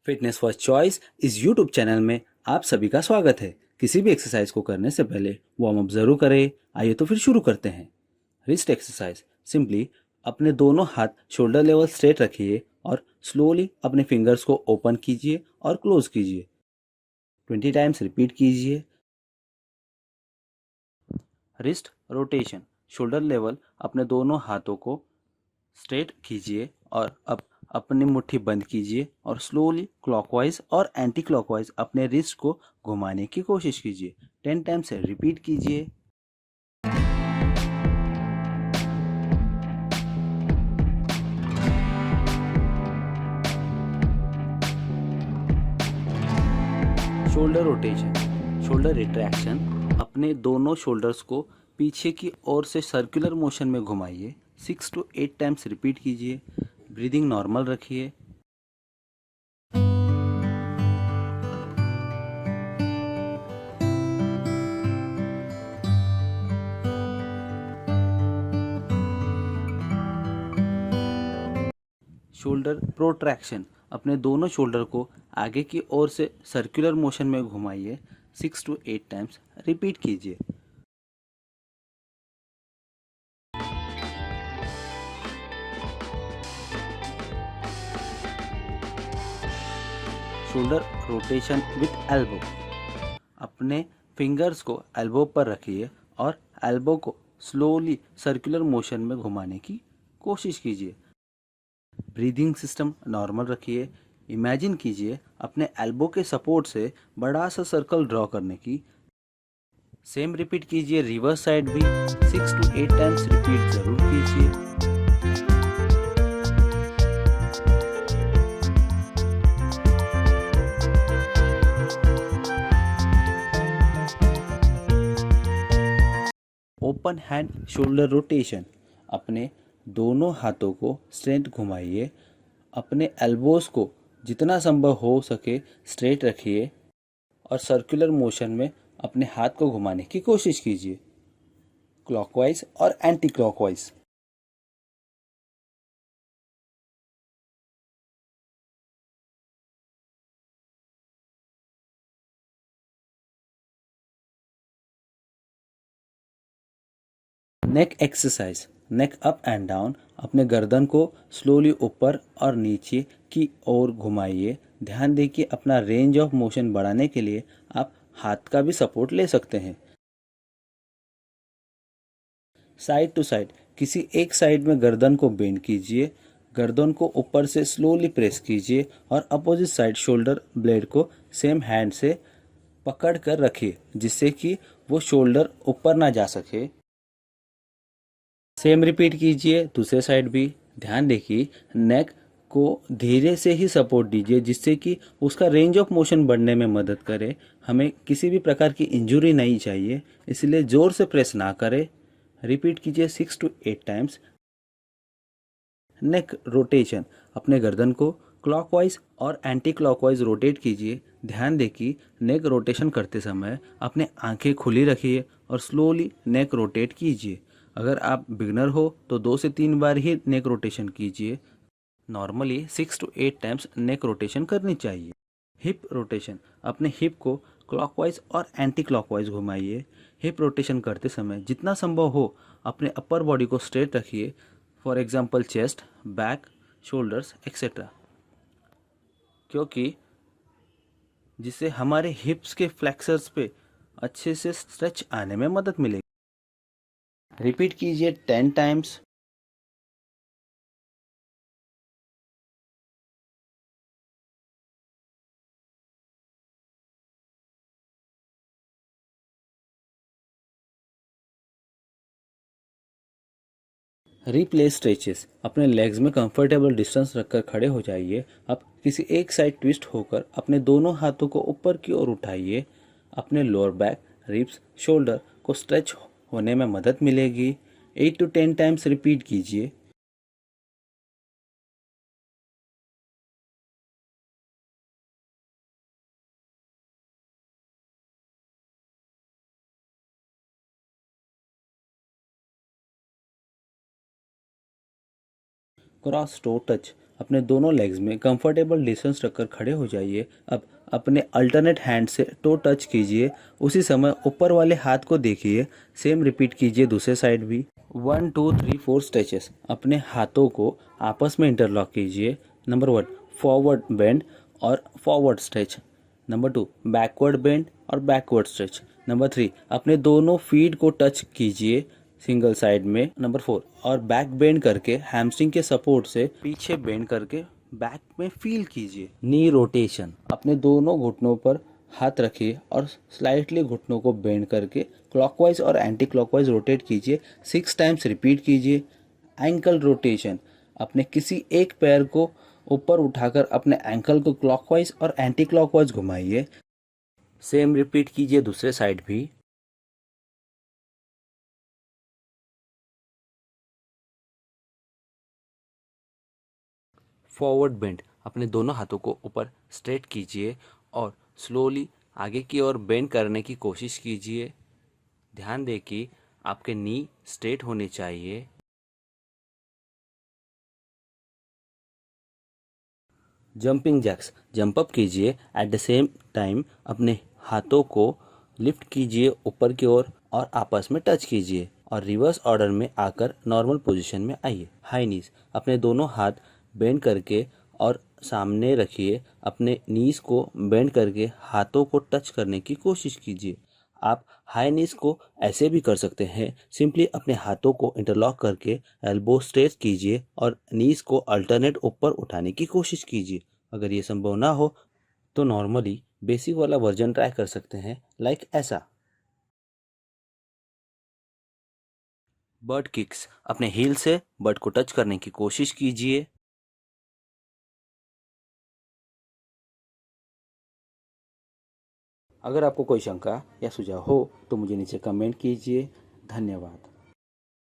Fitness first choice इस YouTube channel में आप सभी का स्वागत है। किसी भी एक्सरसाइज को करने से पहले वार्म अप जरूर करें। आइए तो फिर शुरू करते हैं। Wrist exercise. सिंपली अपने दोनों हाथ शोल्डर लेवल स्ट्रेट रखिए और स्लोली अपने फिंगर्स को ओपन कीजिए और क्लोज कीजिए। 20 टाइम्स रिपीट कीजिए। Wrist rotation. शोल्डर लेवल अपने दोनों हाथों को स्ट्रेट कीजिए और अब अपनी मुट्ठी बंद कीजिए और स्लोली क्लॉकवाइज और एंटी क्लॉकवाइज अपने रिस्ट को घुमाने की कोशिश कीजिए। 10 टाइम्स से रिपीट कीजिए। Shoulder rotation. Shoulder retraction. अपने दोनों शोल्डर्स को पीछे की ओर से सर्कुलर मोशन में घुमाइए। 6 to 8 टाइम्स रिपीट कीजिए। ब्रीदिंग नॉर्मल रखिए। Shoulder protraction. अपने दोनों शोल्डर को आगे की ओर से सर्कुलर मोशन में घुमाइए। 6 to 8 टाइम्स रिपीट कीजिए। Shoulder rotation with elbow. अपने फिंगर्स को एल्बो पर रखिए और एल्बो को स्लोली सर्कुलर मोशन में घुमाने की कोशिश कीजिए। ब्रीदिंग सिस्टम नॉर्मल रखिए। इमेजिन कीजिए अपने एल्बो के सपोर्ट से बड़ा सा सर्कल ड्रॉ करने की। सेम रिपीट कीजिए। रिवर्स साइड भी 6 to 8 टाइम्स रिपीट जरूर कीजिए। Open hand shoulder rotation. अपने दोनों हाथों को स्ट्रेट घुमाइए। अपने एल्बोस को जितना संभव हो सके स्ट्रेट रखिए और सर्कुलर मोशन में अपने हाथ को घुमाने की कोशिश कीजिए, क्लॉकवाइज और anti clockwise. Neck exercise. Neck up and down. अपने गर्दन को स्लोली ऊपर और नीचे की ओर घुमाइए। ध्यान दें कि अपना रेंज ऑफ मोशन बढ़ाने के लिए आप हाथ का भी सपोर्ट ले सकते हैं। Side to side. किसी एक साइड में गर्दन को बेंड कीजिए। गर्दन को ऊपर से स्लोली प्रेस कीजिए और अपोजिट साइड शोल्डर ब्लेड को सेम हैंड से पकड़ कर रखिए जिससे कि वो शोल्डर ऊपर ना जा सके। सेम रिपीट कीजिए दूसरे साइड भी। ध्यान देखिए नेक को धीरे से ही सपोर्ट दीजिए जिससे कि उसका रेंज ऑफ मोशन बढ़ने में मदद करे। हमें किसी भी प्रकार की इंजरी नहीं चाहिए, इसलिए जोर से प्रेस ना करें। रिपीट कीजिए 6 to 8 टाइम्स। Neck rotation. अपने गर्दन को क्लॉकवाइज और एंटी क्लॉकवाइज रोटेट कीजिए। ध्यान दें कि नेक रोटेशन करते समय अपने आंखें खुली रखिए और स्लोली नेक रोटेट कीजिए। अगर आप बिगनर हो तो 2 से 3 बार ही नेक रोटेशन कीजिए। Normally 6 to 8 times neck rotation करनी चाहिए। Hip rotation. अपने हिप को क्लॉकवाइज और एंटी क्लॉकवाइज घुमाइए। हिप रोटेशन करते समय जितना संभव हो अपने अपर बॉडी को स्ट्रेट रखिए, for example chest, back, shoulders etcetera, क्योंकि जिससे हमारे हिप्स के फ्लेक्सर्स पे अच्छे से स्ट्रेच आने में मदद मिलेगी। रिपीट कीजिए 10 टाइम्स। Replay stretches. अपने लेग्स में कंफर्टेबल डिस्टेंस रखकर खड़े हो जाइए। अब किसी एक साइड ट्विस्ट होकर अपने दोनों हाथों को ऊपर की ओर उठाइए। अपने लोअर बैक, रिब्स, शोल्डर को स्ट्रेच होने में मदद मिलेगी। 8 to 10 टाइम्स रिपीट कीजिए। Cross to touch. अपने दोनों लेग्स में कंफर्टेबल डिस्टेंस रखकर खड़े हो जाइए। अब अपने अल्टरनेट हैंड से टो टच कीजिए। उसी समय ऊपर वाले हाथ को देखिए। सेम रिपीट कीजिए दूसरे साइड भी। 1 2 3 4 स्ट्रेचेस। अपने हाथों को आपस में इंटरलॉक कीजिए। नंबर 1 फॉरवर्ड बेंड और forward stretch. Number 2 backward bend और बैकवर्ड स्ट्रेच। नंबर 3 अपने दोनों फीट को टच कीजिए सिंगल साइड में। नंबर 4 और बैक बेंड करके हैमस्ट्रिंग के सपोर्ट से पीछे बेंड करके बैक में फील कीजिए। नी रोटेशन। अपने दोनों घुटनों पर हाथ रखिए और स्लाइटली घुटनों को बेंड करके क्लॉकवाइज और एंटी क्लॉकवाइज रोटेट कीजिए। 6 टाइम्स रिपीट कीजिए। Ankle rotation. अपने किसी एक पैर को ऊपर उठाकर अपने एंकल को क्लॉकवाइज और एंटी क्लॉकवाइज घुमाइए। सेम रिपीट कीजिए दूसरे साइड भी। Forward bend. अपने दोनों हाथों को ऊपर स्ट्रेट कीजिए और स्लोली आगे की ओर बेंड करने की कोशिश कीजिए। ध्यान दें कि आपके नी स्ट्रेट होने चाहिए। Jumping jacks. जंप अप कीजिए। एट द सेम टाइम अपने हाथों को लिफ्ट कीजिए ऊपर की ओर और आपस में टच कीजिए और रिवर्स ऑर्डर में आकर नॉर्मल पोजीशन में आइए। हाई नीज। अपने दोनों हाथ बेंड करके और सामने रखिए। अपने नीज को बेंड करके हाथों को टच करने की कोशिश कीजिए। आप हाई नीज को ऐसे भी कर सकते हैं। सिंपली अपने हाथों को इंटरलॉक करके एल्बो स्ट्रेच कीजिए और नीज को अल्टरनेट ऊपर उठाने की कोशिश कीजिए। अगर ये संभव ना हो तो नॉर्मली बेसिक वाला वर्जन ट्राई कर सकते हैं, लाइक ऐसा। Bird kicks. अपने हील से बर्ड को टच करने की कोशिश कीजिए। अगर आपको कोई शंका या सुझाव हो तो मुझे नीचे कमेंट कीजिए। धन्यवाद।